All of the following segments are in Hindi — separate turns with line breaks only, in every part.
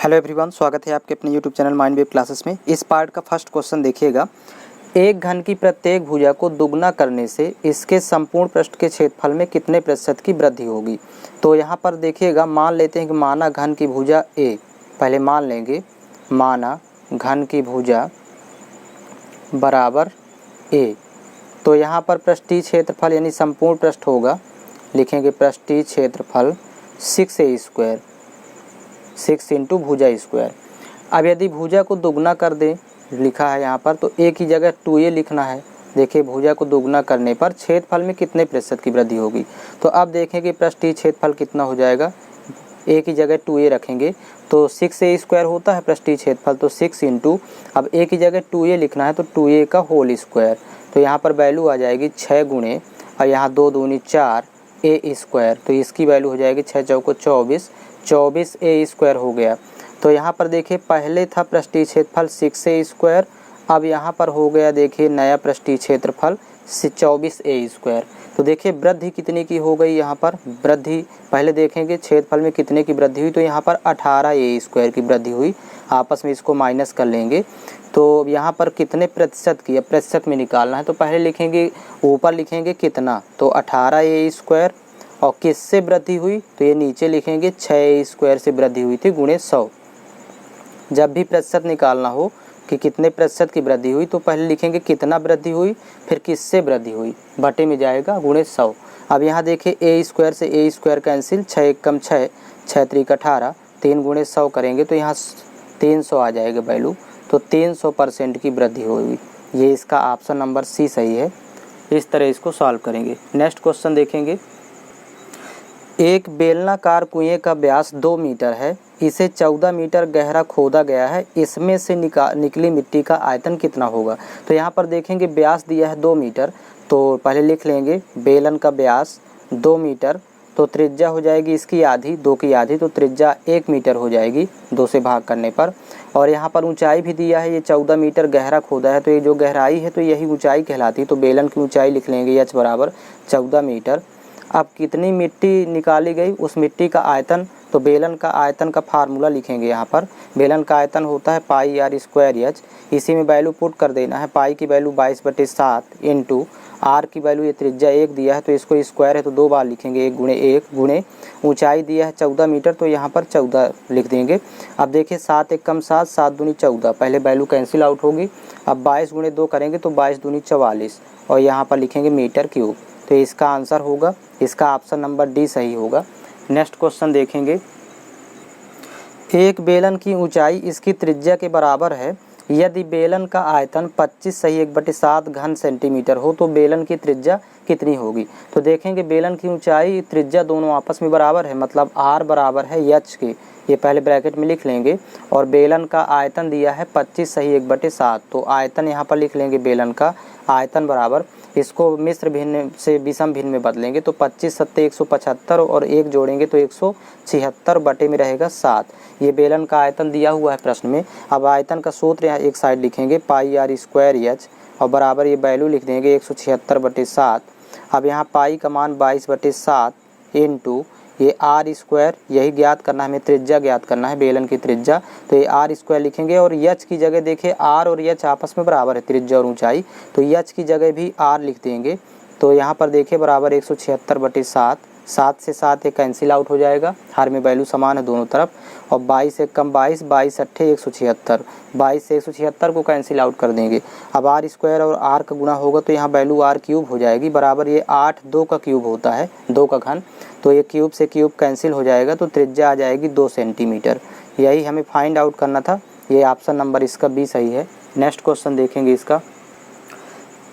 हेलो एवरीवन, स्वागत है आपके अपने YouTube channel mind wave classes में। इस पार्ट का फर्स्ट क्वेश्चन देखिएगा। एक घन की प्रत्येक भुजा को दुगना करने से इसके संपूर्ण पृष्ठ के क्षेत्रफल में कितने प्रतिशत की वृद्धि होगी। तो यहाँ पर देखिएगा, मान लेते हैं कि माना घन की भुजा ए, पहले मान लेंगे माना घन की भुजा बराबर ए। तो यहाँ पर पृष्ठीय क्षेत्रफल यानी संपूर्ण पृष्ठ होगा, लिखेंगे पृष्ठीय क्षेत्रफल 6a², 6 इंटू भुजा स्क्वायर। अब यदि भुजा को दुगना कर दें, लिखा है यहाँ पर, तो ए की जगह 2a लिखना है। देखिए भुजा को दुगना करने पर क्षेत्रफल में कितने प्रतिशत की वृद्धि होगी। तो अब देखें कि पृष्ठीय क्षेत्रफल कितना हो जाएगा। ए की जगह 2a रखेंगे तो 6a² होता है पृष्ठीय क्षेत्रफल, तो 6 इंटू, अब ए की जगह 2a लिखना है तो 2a का होल स्क्वायर। तो यहाँ पर वैल्यू आ जाएगी 6 गुणे, और यहाँ 2 दूनी 4 a², तो इसकी वैल्यू हो जाएगी 6 चौको 24, 24a² हो गया। तो यहाँ पर देखिए पहले था पृष्ठीय क्षेत्रफल 6a², अब यहाँ पर हो गया देखिए नया पृष्ठीय क्षेत्रफल 24a²। तो देखिए वृद्धि कितने की हो गई। यहाँ पर वृद्धि पहले देखेंगे क्षेत्रफल में कितने की वृद्धि हुई, तो यहाँ पर 18a² की वृद्धि हुई। आपस में इसको माइनस कर लेंगे तो यहाँ पर कितने प्रतिशत की, प्रतिशत में निकालना है। तो पहले लिखेंगे, ऊपर लिखेंगे कितना, तो 18a², और किससे वृद्धि हुई, तो ये नीचे लिखेंगे 6a² से वृद्धि हुई थी गुणे 100। जब भी प्रतिशत निकालना हो कि कितने प्रतिशत की वृद्धि हुई, तो पहले लिखेंगे कितना वृद्धि हुई, फिर किससे वृद्धि हुई, बटे में जाएगा गुणे 100। अब यहाँ देखिए a² से a² कैंसिल, 6 एकम 6, 6 त्रिक 18, 3 गुणे 100 करेंगे तो यहाँ 300 आ जाएगा वैल्यू। तो 300% की वृद्धि होगी। ये इसका ऑप्शन नंबर सी सही है। इस तरह इसको सॉल्व करेंगे। नेक्स्ट क्वेश्चन देखेंगे। एक बेलनाकार कुएं का व्यास 2 मीटर है, इसे 14 मीटर गहरा खोदा गया है, इसमें से निकली मिट्टी का आयतन कितना होगा। तो यहाँ पर देखेंगे व्यास दिया है 2 मीटर, तो पहले लिख लेंगे बेलन का व्यास 2 मीटर, तो त्रिज्या हो जाएगी इसकी आधी, 2 की आधी, तो त्रिज्या 1 मीटर हो जाएगी 2 से भाग करने पर। और यहाँ पर ऊंचाई भी दिया है, ये 14 मीटर गहरा खोदा है, तो ये जो गहराई है तो यही ऊंचाई कहलाती है। तो बेलन की ऊंचाई लिख लेंगे h बराबर 14 मीटर। अब कितनी मिट्टी निकाली गई, उस मिट्टी का आयतन, तो बेलन का आयतन का फार्मूला लिखेंगे। यहाँ पर बेलन का आयतन होता है πr²h, इसी में वैल्यू पुट कर देना है। पाई की वैल्यू 22/7 इंटू आर की वैल्यू, ये त्रिज्या 1 दिया है तो इसको स्क्वायर है तो 2 बार लिखेंगे, 1 गुणे 1 गुणे ऊंचाई दिया है 14 मीटर, तो यहाँ पर 14 लिख देंगे। अब देखिए 7 एकम 7, 7 दूनी 14, पहले वैल्यू कैंसिल आउट होगी। अब 22 गुणे 2 करेंगे तो 22 दूनी 44, और यहाँ पर लिखेंगे मीटर क्यूब। तो इसका आंसर होगा, इसका ऑप्शन नंबर डी सही होगा। नेक्स्ट क्वेश्चन देखेंगे। एक बेलन की ऊंचाई इसकी त्रिज्या के बराबर है, यदि बेलन का आयतन 25 सही 1/7 घन सेंटीमीटर हो तो बेलन की त्रिज्या कितनी होगी। तो देखेंगे बेलन की ऊंचाई त्रिज्या दोनों आपस में बराबर है, मतलब r बराबर है h के, ये पहले ब्रैकेट में लिख लेंगे। और बेलन का आयतन दिया है 25 सही 1/7, तो आयतन यहाँ पर लिख लेंगे बेलन का आयतन बराबर, इसको मिश्र भिन्न से विषम भिन्न में बदलेंगे तो 25 सत्ते 175, और 1 जोड़ेंगे तो 176 बटे में रहेगा 7। ये बेलन का आयतन दिया हुआ है प्रश्न में। अब आयतन का सूत्र यहाँ एक साइड लिखेंगे πr²h, और बराबर ये वैल्यू लिख देंगे 176/7। अब यहाँ पाई का मान 22/7 इंटू ये r², यही ज्ञात करना है हमें, त्रिज्या ज्ञात करना है बेलन की त्रिज्या, तो ये r² लिखेंगे। और h की जगह देखिए r और h आपस में बराबर है, त्रिज्या और ऊंचाई, तो h की जगह भी r लिख देंगे। तो यहाँ पर देखिए बराबर 176/7, 7 से 7 एक कैंसिल आउट हो जाएगा, हर में वैल्यू समान है दोनों तरफ। और 22 एकम 22, 22 अट्ठे 176, 22 से 176 को कैंसिल आउट कर देंगे। अब r² और r का गुणा होगा तो यहाँ वैल्यू r³ हो जाएगी, बराबर ये 8 2 का क्यूब होता है, 2 का घन, तो ये क्यूब से क्यूब कैंसिल हो जाएगा, तो त्रिज्या आ जाएगी 2 सेंटीमीटर। यही हमें फाइंड आउट करना था। ये ऑप्शन नंबर इसका बी सही है। नेक्स्ट क्वेश्चन देखेंगे इसका।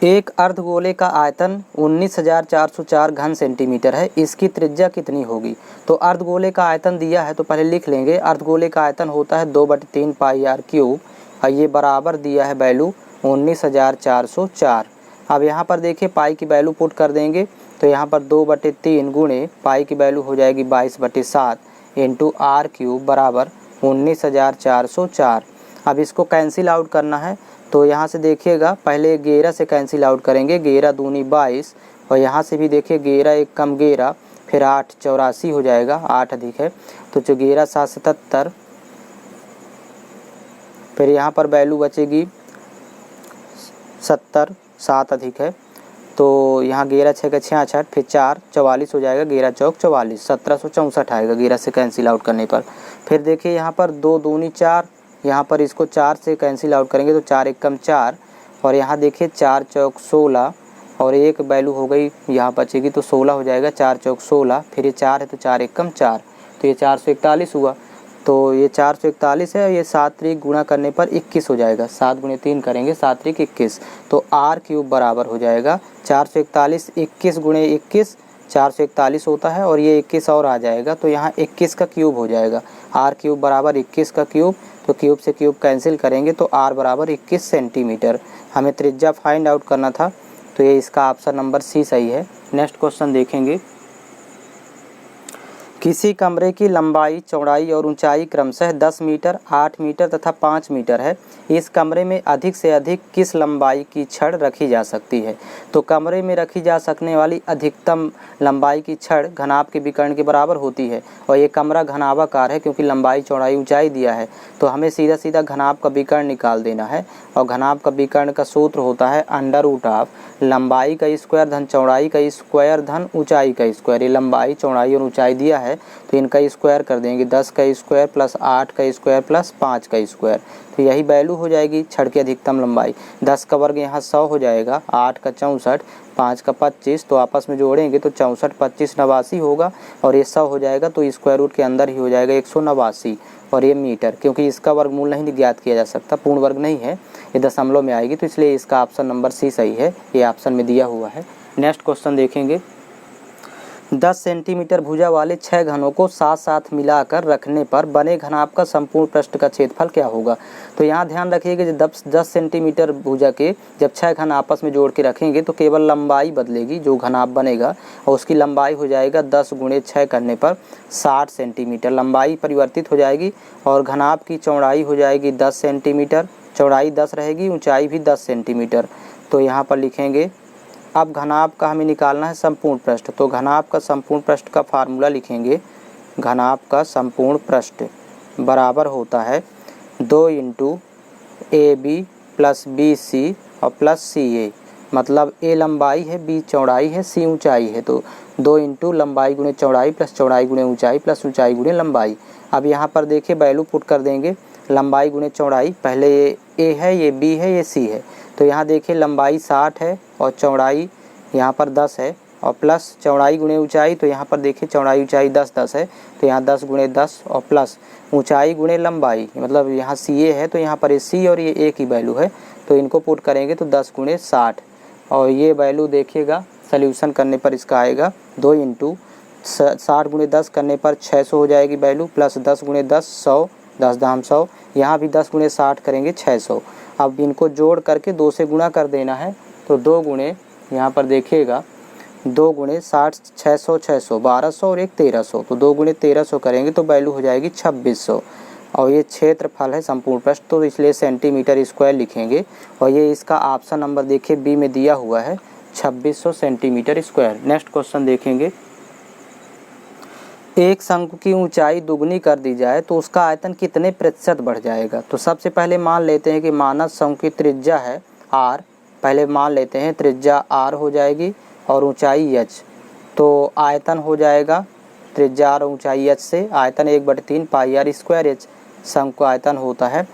एक अर्धगोले का आयतन 19,404 घन सेंटीमीटर है, इसकी त्रिज्या कितनी होगी। तो अर्धगोले का आयतन दिया है तो पहले लिख लेंगे, अर्धगोले का आयतन होता है 2/3 πr³, और ये बराबर दिया है वैल्यू 19,404। अब यहाँ पर देखिए पाई की वैल्यू पुट कर देंगे, तो यहाँ पर 2/3 गुणे पाई की वैल्यू हो जाएगी 22/7 इंटू r³ बराबर 19,404। अब इसको कैंसिल आउट करना है, तो यहाँ से देखिएगा पहले 11 से कैंसिल आउट करेंगे, 11 दूनी 22, और यहाँ से भी देखिए 11 एक कम 11, फिर 8 84 हो जाएगा, 8 अधिक है तो 11 7 77, फिर यहाँ पर वैल्यू बचेगी 70, 7 अधिक है तो यहाँ 11 6 का 66, फिर 4 44 हो जाएगा, 11 चौक 44, 1764 आएगा 11 से कैंसिल आउट करने पर। फिर देखिए यहाँ पर 2 दूनी 4, यहाँ पर इसको 4 से कैंसिल आउट करेंगे तो 4 एकम 4, और यहाँ देखिए 4 चौक 16 और एक वैल्यू हो गई यहाँ बचेगी तो 16 हो जाएगा, 4 चौक 16, फिर ये 4 है तो 4 एकम 4, तो ये 441 हुआ। तो ये 441 है, ये 7 त्रिक गुणा करने पर 21 हो जाएगा, 7 गुणे 3 करेंगे 7 त्रिक 21, तो आर क्यूब बराबर हो जाएगा 441, 21 गुणे 21 441 होता है, और ये 21 और आ जाएगा तो यहाँ 21 का क्यूब हो जाएगा, आर क्यूब बराबर 21 का क्यूब, तो क्यूब से क्यूब कैंसिल करेंगे तो आर बराबर 21 सेंटीमीटर। हमें त्रिज्या फाइंड आउट करना था, तो ये इसका ऑप्शन नंबर सी सही है। नेक्स्ट क्वेश्चन देखेंगे। किसी कमरे की लंबाई, चौड़ाई और ऊंचाई क्रमशः 10 मीटर, 8 मीटर तथा 5 मीटर है। इस कमरे में अधिक से अधिक किस लंबाई की छड़ रखी जा सकती है? तो कमरे में रखी जा सकने वाली अधिकतम लंबाई की छड़ घनाभ के विकर्ण के बराबर होती है, और ये कमरा घनाभाकार है क्योंकि लंबाई, चौड़ाई, ऊंचाई दिया है, तो हमें सीधा सीधा घनाभ का विकर्ण निकाल देना है। और घनाभ का विकर्ण का सूत्र होता है √ऑफ लंबाई का स्क्वायर धन चौड़ाई का स्क्वायर धन ऊंचाई का स्क्वायर। ये लंबाई, चौड़ाई और ऊंचाई दिया है तो इनका स्क्वायर कर देंगे, 10 का स्क्वायर प्लस 8 का स्क्वायर प्लस 5 का स्क्वायर, तो यही वैल्यू हो जाएगी छड़ की अधिकतम लंबाई। 10 का वर्ग यहाँ 100 हो जाएगा, 8 का 64, 5 का 25, तो आपस में जोड़ेंगे तो 64 25 89 होगा, और ये 100 हो जाएगा तो स्क्वायर रूट के अंदर ही हो जाएगा 189, और ये मीटर, क्योंकि इसका वर्गमूल नहीं ज्ञात किया जा सकता, पूर्ण वर्ग नहीं है, ये दशमलव में आएगी, तो इसलिए इसका ऑप्शन नंबर सी सही है, ये ऑप्शन में दिया हुआ है। नेक्स्ट क्वेश्चन देखेंगे। 10 सेंटीमीटर भुजा वाले 6 घनों को साथ साथ मिलाकर रखने पर बने घनाभ का संपूर्ण पृष्ठ का क्षेत्रफल क्या होगा? तो यहाँ ध्यान रखिएगा कि 10 सेंटीमीटर भुजा के जब 6 घन आपस में जोड़ के रखेंगे तो केवल लंबाई बदलेगी, जो घनाभ बनेगा, और उसकी लंबाई हो जाएगा 10 गुणे 6 करने पर 60 सेंटीमीटर, लंबाई परिवर्तित हो जाएगी, और घनाभ की चौड़ाई हो जाएगी 10 सेंटीमीटर, चौड़ाई 10 रहेगी, ऊंचाई भी 10 सेंटीमीटर। तो यहाँ पर लिखेंगे। अब घनाभ का हमें निकालना है संपूर्ण पृष्ठ, तो घनाभ का संपूर्ण पृष्ठ का फार्मूला लिखेंगे। घनाभ का संपूर्ण पृष्ठ बराबर होता है 2 × AB प्लस BC और प्लस CA, मतलब A लंबाई है, B चौड़ाई है, C ऊंचाई है, तो 2 × लंबाई गुणे चौड़ाई प्लस चौड़ाई गुणे ऊंचाई प्लस ऊंचाई गुणे लंबाई। अब यहाँ पर देखिए वैल्यू पुट कर देंगे, लंबाई गुणे चौड़ाई, पहले ये A है, ये B है, ये C है, तो यहाँ देखिए लंबाई 60 है और चौड़ाई यहाँ पर 10 है, और प्लस चौड़ाई गुणे ऊंचाई, तो यहाँ पर देखिए चौड़ाई ऊंचाई 10 10 है, तो यहाँ 10 गुणे 10 और प्लस ऊंचाई गुणे लंबाई, मतलब यहाँ CA है तो यहाँ पर ये C और ये A की वैल्यू है, तो इनको पुट करेंगे तो 10 गुणे 60, और ये वैल्यू देखिएगा सल्यूशन करने पर इसका आएगा 2 × 60 गुणे 10 करने पर 600 हो जाएगी वैल्यू, प्लस 10 गुणे 10 100, 10 दाम 100, यहाँ भी 10 गुणे 60 करेंगे 600। अब इनको जोड़ करके 2 से गुणा कर देना है, तो 2 गुणे यहाँ पर देखिएगा 2 गुणे 60 600 600 1200 और एक 1300, तो 2 गुणे 1300 करेंगे तो वैल्यू हो जाएगी 2600, और ये क्षेत्रफल है संपूर्ण पृष्ठ, तो इसलिए सेंटीमीटर स्क्वायर लिखेंगे, और ये इसका ऑप्शन नंबर देखिए बी में दिया हुआ है 2600 सेंटीमीटर स्क्वायर। नेक्स्ट क्वेश्चन देखेंगे। एक शंकु की ऊंचाई दुगनी कर दी जाए तो उसका आयतन कितने प्रतिशत बढ़ जाएगा? तो सबसे पहले मान लेते हैं कि मानव शंकु की त्रिज्या है r, पहले मान लेते हैं त्रिज्या r हो जाएगी और ऊंचाई h, तो आयतन हो जाएगा त्रिज्या r ऊंचाई h से आयतन 1/3 πr² h शंकु आयतन होता है।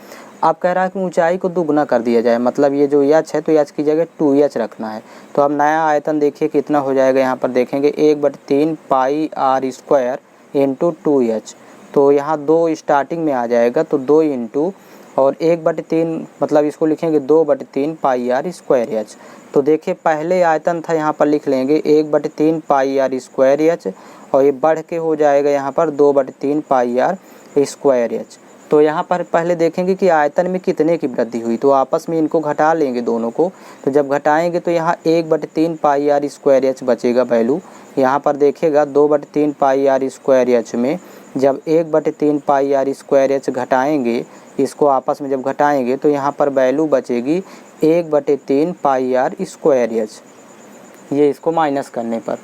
अब कह रहा है कि ऊंचाई को दुगना कर दिया जाए, मतलब ये जो h है तो h की जगह 2h रखना है, तो अब नया आयतन देखिए कितना हो जाएगा, यहाँ पर देखेंगे 1/3 πr² × 2h, तो यहाँ 2 स्टार्टिंग में आ जाएगा, तो 2 × और 1/3 मतलब इसको लिखेंगे 2/3 πr² h। तो देखिए पहले आयतन था, यहाँ पर लिख लेंगे 1/3 πr² h, और ये बढ़ के हो जाएगा यहाँ पर 2/3 πr² h। तो यहाँ पर पहले देखेंगे कि आयतन में कितने की वृद्धि हुई, तो आपस में इनको घटा लेंगे दोनों को, तो जब घटाएंगे तो यहाँ 1/3 πr² h बचेगा वैल्यू। यहाँ पर देखिएगा 2/3 πr² h में जब 1/3 πr² h घटाएंगे, इसको आपस में जब घटाएंगे तो यहाँ पर वैल्यू बचेगी 1/3 πr² h, ये इसको माइनस करने पर,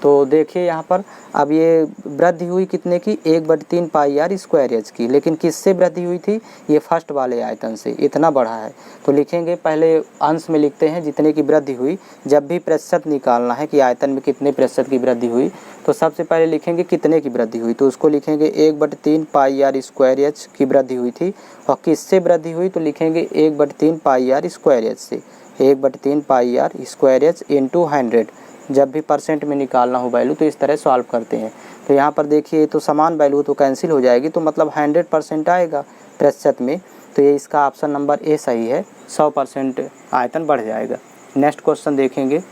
तो देखिए यहाँ पर अब ये वृद्धि हुई कितने की, 1/3 पाई आर स्क्वायर एच की, लेकिन किससे वृद्धि हुई थी, ये फर्स्ट वाले आयतन से, इतना बढ़ा है। तो लिखेंगे पहले अंश में लिखते हैं जितने की वृद्धि हुई। जब भी प्रतिशत निकालना है कि आयतन में कितने प्रतिशत की वृद्धि हुई, तो सबसे पहले लिखेंगे कितने की वृद्धि हुई, तो उसको लिखेंगे 1/3 पाई आर स्क्वायर एच की वृद्धि हुई थी। और किससे वृद्धि हुई, तो लिखेंगे 1/3 पाई आर स्क्वायर एच से, 1/3 पाई आर स्क्वायर एच इंटू 100। जब भी परसेंट में निकालना हो वैल्यू तो इस तरह सॉल्व करते हैं। तो यहाँ पर देखिए तो समान वैल्यू तो कैंसिल हो जाएगी, तो मतलब 100% आएगा प्रतिशत में। तो ये इसका ऑप्शन नंबर ए सही है, 100% आयतन बढ़ जाएगा। नेक्स्ट क्वेश्चन देखेंगे।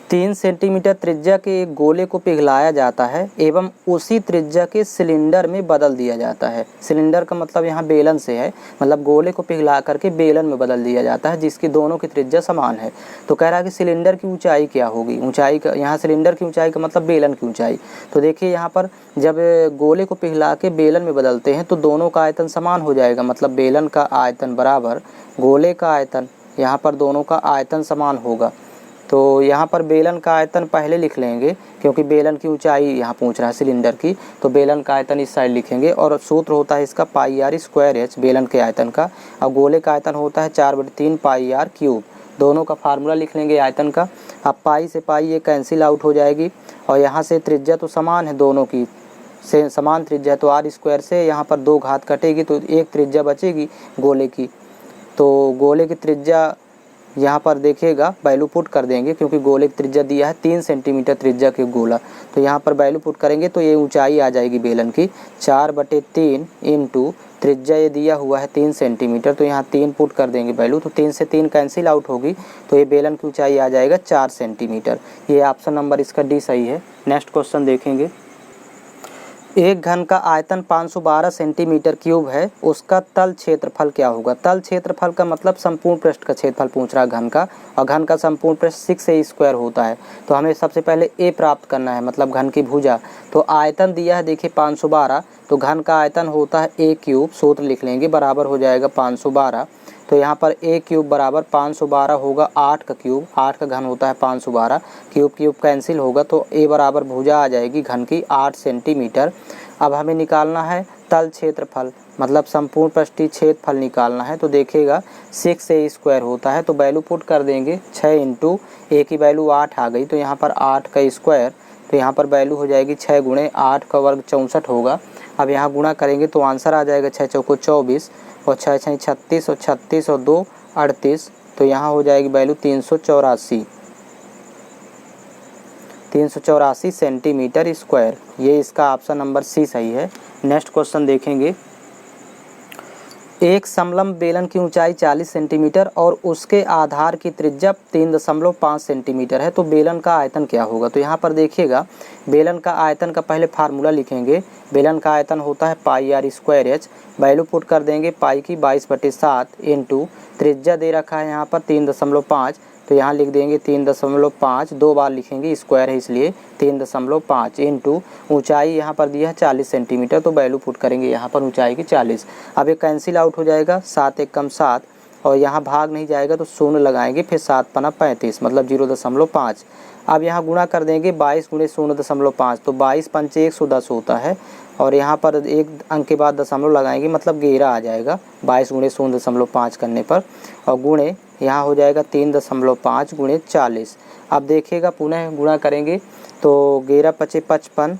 3 सेंटीमीटर त्रिज्या के एक गोले को पिघलाया जाता है एवं उसी त्रिज्या के सिलेंडर में बदल दिया जाता है। सिलेंडर का मतलब यहाँ बेलन से है, मतलब गोले को पिघला करके बेलन में बदल दिया जाता है जिसकी दोनों की त्रिज्या समान है। तो कह रहा है कि सिलेंडर की ऊंचाई क्या होगी, ऊंचाई का यहाँ सिलेंडर की ऊंचाई का मतलब बेलन की ऊंचाई। तो देखिए यहाँ पर जब गोले को पिघला के बेलन में बदलते हैं तो दोनों का आयतन समान हो जाएगा, मतलब बेलन का आयतन बराबर गोले का आयतन, यहाँ पर दोनों का आयतन समान होगा। तो यहाँ पर बेलन का आयतन पहले लिख लेंगे क्योंकि बेलन की ऊंचाई यहाँ पूछ रहा है सिलेंडर की, तो बेलन का आयतन इस साइड लिखेंगे। और सूत्र होता है इसका पाई आर स्क्वायर एच बेलन के आयतन का, और गोले का आयतन होता है 4/3 पाई आर क्यूब। दोनों का फार्मूला लिख लेंगे आयतन का। अब पाई से पाई ये कैंसिल आउट हो जाएगी, और यहाँ से त्रिज्या तो समान है दोनों की, से समान त्रिज्या, तो आर स्क्वायर से यहाँ पर 2 घात कटेगी तो एक त्रिज्या बचेगी गोले की। तो गोले की त्रिज्या यहाँ पर देखिएगा वैल्यू पुट कर देंगे क्योंकि गोले की त्रिज्या दिया है 3 सेंटीमीटर त्रिज्या के गोला। तो यहाँ पर वैल्यू पुट करेंगे तो ये ऊंचाई आ जाएगी बेलन की 4/3 इंटू त्रिज्या ये दिया हुआ है 3 सेंटीमीटर, तो यहाँ 3 पुट कर देंगे वैल्यू, तो 3 से 3 कैंसिल आउट होगी, तो ये बेलन की ऊंचाई आ जाएगा 4 सेंटीमीटर। ये ऑप्शन नंबर इसका डी सही है। नेक्स्ट क्वेश्चन देखेंगे। एक घन का आयतन 512 सेंटीमीटर क्यूब है, उसका तल क्षेत्रफल क्या होगा। तल क्षेत्रफल का मतलब संपूर्ण पृष्ठ का क्षेत्रफल पूछ रहा है घन का, और घन का संपूर्ण पृष्ठ 6a स्क्वायर होता है। तो हमें सबसे पहले a प्राप्त करना है, मतलब घन की भुजा। तो आयतन दिया है देखिए 512, तो घन का आयतन होता है a क्यूब, सूत्र लिख लेंगे, बराबर हो जाएगा 512। तो यहाँ पर a क्यूब बराबर 512 होगा 8 का क्यूब, 8 का घन होता है 512, क्यूब क्यूब कैंसिल होगा, तो a बराबर भुजा आ जाएगी घन की 8 सेंटीमीटर। अब हमें निकालना है तल क्षेत्रफल, मतलब संपूर्ण पृष्ठीय क्षेत्रफल निकालना है। तो देखिएगा 6a स्क्वायर होता है, तो वैल्यू पुट कर देंगे 6 इंटू a की वैल्यू 8 आ गई, तो यहाँ पर 8 का स्क्वायर, तो यहाँ पर वैल्यू हो जाएगी 6 गुणे 8 का वर्ग 64 होगा। अब यहाँ गुणा करेंगे तो आंसर आ जाएगा 6 चौको 24 और 6 6 36 और 36 और 2 38, तो यहाँ हो जाएगी वैल्यू 384 सेंटीमीटर स्क्वायर। ये इसका ऑप्शन नंबर सी सही है। नेक्स्ट क्वेश्चन देखेंगे। एक समलंब बेलन की ऊंचाई 40 सेंटीमीटर और उसके आधार की त्रिज्या 3.5 सेंटीमीटर है, तो बेलन का आयतन क्या होगा। तो यहाँ पर देखिएगा बेलन का आयतन का पहले फार्मूला लिखेंगे। बेलन का आयतन होता है pi r square h, value put कर देंगे पाई की 22/7 इंटू त्रिज्या दे रखा है यहाँ पर 3.5, तो यहाँ लिख देंगे 3.5, 2 बार लिखेंगे, स्क्वायर है इसलिए 3.5 इंटू ऊंचाई यहाँ पर दिया है 40 सेंटीमीटर, तो वैल्यू पुट करेंगे यहाँ पर ऊंचाई की 40। अब ये कैंसिल आउट हो जाएगा, 7 एक कम 7, और यहाँ भाग नहीं जाएगा तो शून्य लगाएंगे, फिर 7 पना 35 मतलब 0.5। अब यहाँ गुणा कर देंगे 22 गुणे 0.5, तो 22 पंचे 110 होता है, और यहाँ पर एक अंक के बाद दशमलव लगाएंगे मतलब 11 आ जाएगा 22 गुणे 0.5 करने पर, और गुणे यहाँ हो जाएगा 3.5 गुणे 40। अब देखिएगा पुनः गुणा करेंगे तो 11 पचे 55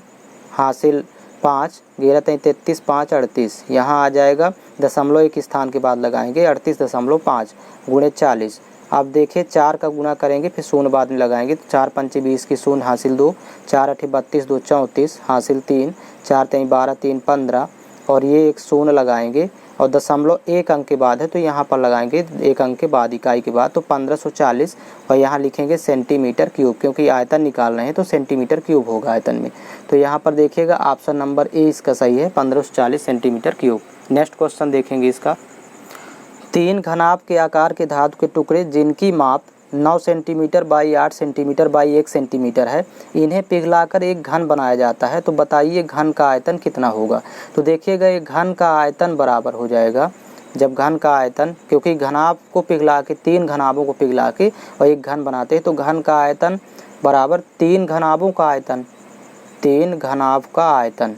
हासिल 5, 11 3 33 5 38, यहाँ आ जाएगा दशमलव एक स्थान के बाद लगाएंगे 38.5 गुणे 40। अब देखिए 4 का गुणा करेंगे फिर शून्य बाद में लगाएंगे, तो 4 पंचे 20 की शून्य हासिल 2, 4 8 32 2 34 हासिल 3, 4 3 12 3 15, और ये एक शून्य लगाएंगे और दशमलव एक अंक के बाद है तो यहाँ पर लगाएंगे एक अंक के बाद इकाई के बाद, तो 1540, और यहाँ लिखेंगे सेंटीमीटर क्यूब, क्योंकि आयतन निकाल रहे हैं तो सेंटीमीटर क्यूब होगा आयतन में। तो यहाँ पर देखिएगा ऑप्शन नंबर ए इसका सही है, 1540 सेंटीमीटर क्यूब। नेक्स्ट क्वेश्चन देखेंगे इसका। 3 घनाभ के आकार के धातु के टुकड़े जिनकी माप 9 centimetre by 8 centimetre by 1 centimetre है, इन्हें पिघलाकर एक घन बनाया जाता है, तो बताइए घन का आयतन कितना होगा। तो देखिएगा ये घन का आयतन बराबर हो जाएगा, जब घन का आयतन, क्योंकि घनाभ को पिघला के 3 घनाभों को पिघला के और एक घन बनाते हैं, तो घन का आयतन बराबर 3 घनाभों का आयतन, 3 घनाभ का आयतन,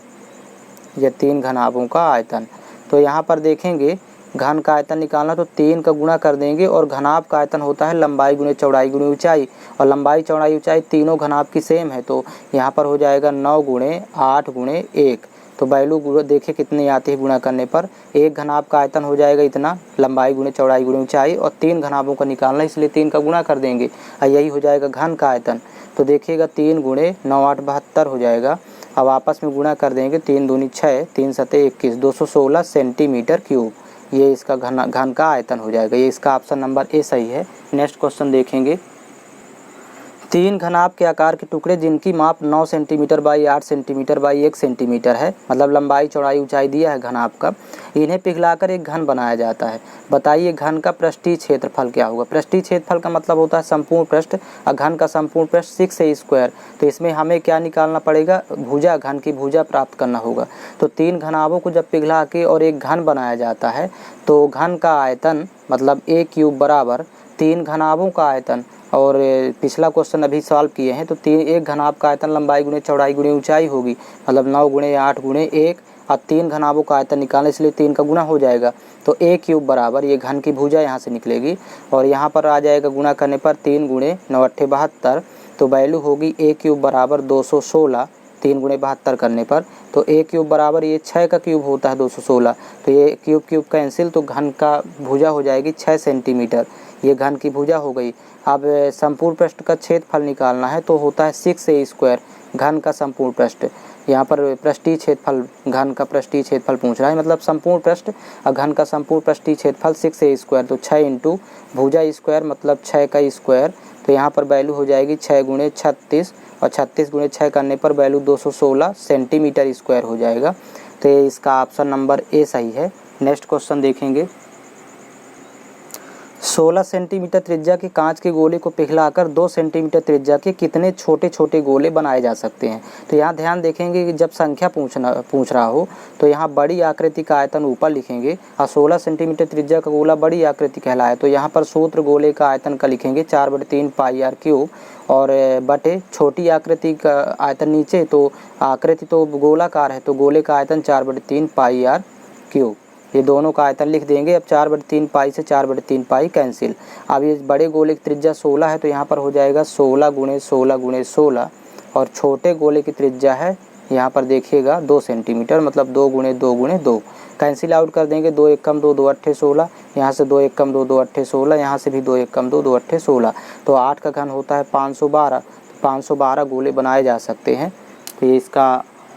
ये 3 घनाभों का आयतन। तो यहाँ पर देखेंगे घन का आयतन निकालना तो 3 का गुणा कर देंगे और घनाभ का आयतन होता है लंबाई गुणे चौड़ाई गुणे ऊंचाई, और लंबाई चौड़ाई ऊंचाई तीनों घनाभ की सेम है। तो यहाँ पर हो जाएगा 9 गुणे 8 गुणे 1। तो वैल्यू देखिए कितनी आती है गुणा करने पर। एक घनाभ का आयतन हो जाएगा इतना, लंबाई गुणे चौड़ाई गुणे ऊंचाई, और 3 घनाभों का निकालना इसलिए 3 का गुणा कर देंगे और यही हो जाएगा घन का आयतन। तो देखिएगा 3 गुणे 9 8 72 हो जाएगा। अब आपस में गुणा कर देंगे, 3 दूनी 6, 3 सते 21, 216 सेंटीमीटर क्यूब, ये इसका घन का आयतन हो जाएगा। ये इसका ऑप्शन नंबर ए सही है। नेक्स्ट क्वेश्चन देखेंगे। 3 घनाभ के आकार के टुकड़े जिनकी माप 9 centimetre by 8 centimetre by 1 centimetre है, मतलब लंबाई चौड़ाई ऊंचाई दिया है घनाभ का, इन्हें पिघलाकर एक घन बनाया जाता है। बताइए घन का पृष्ठीय क्षेत्रफल क्या होगा। पृष्ठीय क्षेत्रफल का मतलब होता है संपूर्ण पृष्ठ, और घन का संपूर्ण पृष्ठ 6 स्क्वायर। तो इसमें हमें क्या निकालना पड़ेगा, भुजा, घन की भुजा प्राप्त करना होगा। तो 3 घनाभों को जब पिघला के और एक घन बनाया जाता है तो घन का आयतन मतलब a क्यूब बराबर 3 घनाभों का आयतन, और पिछला क्वेश्चन अभी सॉल्व किए हैं तो 1 घनाभ का आयतन लंबाई गुणे चौड़ाई गुणे ऊंचाई होगी, मतलब 9 गुणे 8 गुणे 1, और 3 घनाभों का आयतन निकालने इसलिए 3 का गुना हो जाएगा। तो a क्यूब बराबर ये घन की भुजा यहाँ से निकलेगी और यहाँ पर आ जाएगा गुणा करने पर 3 गुणे 9 8 72, तो वैल्यू होगी a क्यूब बराबर 216, 3 गुणे 72 करने पर। तो a क्यूब बराबर ये 6 का क्यूब होता है 216, तो ये क्यूब क्यूब कैंसिल, तो घन का भुजा हो जाएगी 6 सेंटीमीटर, ये घन की भुजा हो गई। अब संपूर्ण पृष्ठ का क्षेत्रफल निकालना है तो होता है 6a स्क्वायर, घन का संपूर्ण पृष्ठ। यहाँ पर पृष्ठीय क्षेत्रफल, घन का पृष्ठीय क्षेत्रफल पूछ रहा है, मतलब संपूर्ण पृष्ठ और घन का संपूर्ण पृष्ठीय क्षेत्रफल 6a स्क्वायर, तो 6 इंटू भुजा स्क्वायर मतलब 6 का स्क्वायर। तो यहाँ पर वैल्यू हो जाएगी 6 गुणे 36, और 36 गुणे 6 करने पर वैल्यू 216 सेंटीमीटर स्क्वायर हो जाएगा। तो ये इसका ऑप्शन नंबर ए सही है। नेक्स्ट क्वेश्चन देखेंगे। 16 सेंटीमीटर त्रिज्या के कांच के गोले को पिघलाकर 2 सेंटीमीटर त्रिज्या के कितने छोटे छोटे गोले बनाए जा सकते हैं। तो यहाँ ध्यान देखेंगे कि जब संख्या पूछ रहा हो तो यहाँ बड़ी आकृति का आयतन ऊपर लिखेंगे, और 16 सेंटीमीटर त्रिज्या का गोला बड़ी आकृति कहलाए तो यहाँ पर सूत्र गोले का आयतन का लिखेंगे 4/3 पाई आर क्यूब, और बटे छोटी आकृति का आयतन नीचे, तो आकृति तो गोलाकार है तो गोले का आयतन 4/3 पाई आर क्यूब, ये दोनों का आयतन लिख देंगे। अब 4/3 पाई से 4/3 पाई कैंसिल। अब ये बड़े गोले की त्रिज्या 16 है तो यहाँ पर हो जाएगा 16 गुणे 16 गुणे 16, और छोटे गोले की त्रिज्या है यहाँ पर देखिएगा 2 सेंटीमीटर, मतलब 2 गुणे 2 गुणे 2, कैंसिल आउट कर देंगे। 2 1 कम 2 2 8 16, यहाँ से 2 1 कम 2 2 8 16, यहाँ से भी 2 1 कम 2 2 8 16। तो 8 का घन होता है 512, 512 गोले बनाए जा सकते हैं। तो ये इसका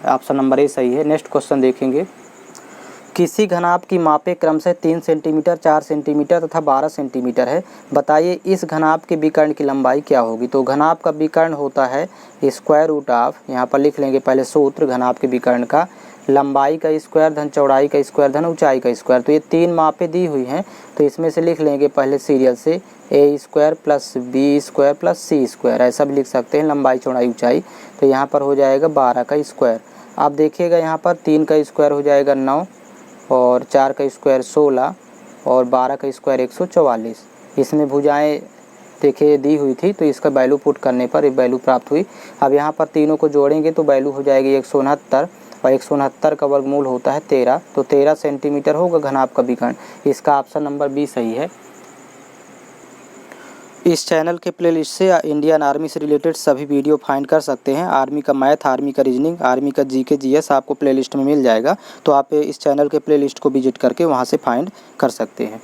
ऑप्शन नंबर ए सही है। नेक्स्ट क्वेश्चन देखेंगे। किसी घनाभ की मापें क्रम से 3 सेंटीमीटर 4 सेंटीमीटर तथा 12 सेंटीमीटर है। बताइए इस घनाभ के विकर्ण की लंबाई क्या होगी। तो घनाभ का विकर्ण होता है स्क्वायर रूट ऑफ, यहाँ पर लिख लेंगे पहले सूत्र घनाभ के विकर्ण का, लंबाई का स्क्वायर धन चौड़ाई का स्क्वायर धन ऊंचाई का स्क्वायर। तो ये 3 मापें दी हुई हैं तो इसमें से लिख लेंगे पहले सीरियल से a square plus b square plus c square, ऐसा भी लिख सकते हैं लंबाई चौड़ाई ऊंचाई। तो यहाँ पर हो जाएगा 12 का स्क्वायर। आप देखिएगा यहाँ पर 3 का स्क्वायर हो जाएगा 9, और 4 का स्क्वायर 16, और 12 का स्क्वायर 144। इसमें भुजाएं देखिए दी हुई थी तो इसका वैल्यू पुट करने पर एक वैल्यू प्राप्त हुई। अब यहाँ पर तीनों को जोड़ेंगे तो वैल्यू हो जाएगी 169, और 169 का वर्गमूल होता है 13, तो 13 सेंटीमीटर होगा घनाभ का विकर्ण। इसका ऑप्शन नंबर बी सही है। इस चैनल के प्लेलिस्ट से इंडियन आर्मी से रिलेटेड सभी वीडियो फाइंड कर सकते हैं। आर्मी का मैथ, आर्मी का रीजनिंग, आर्मी का जीके जीएस आपको प्लेलिस्ट में मिल जाएगा, तो आप इस चैनल के प्लेलिस्ट को विजिट करके वहां से फाइंड कर सकते हैं।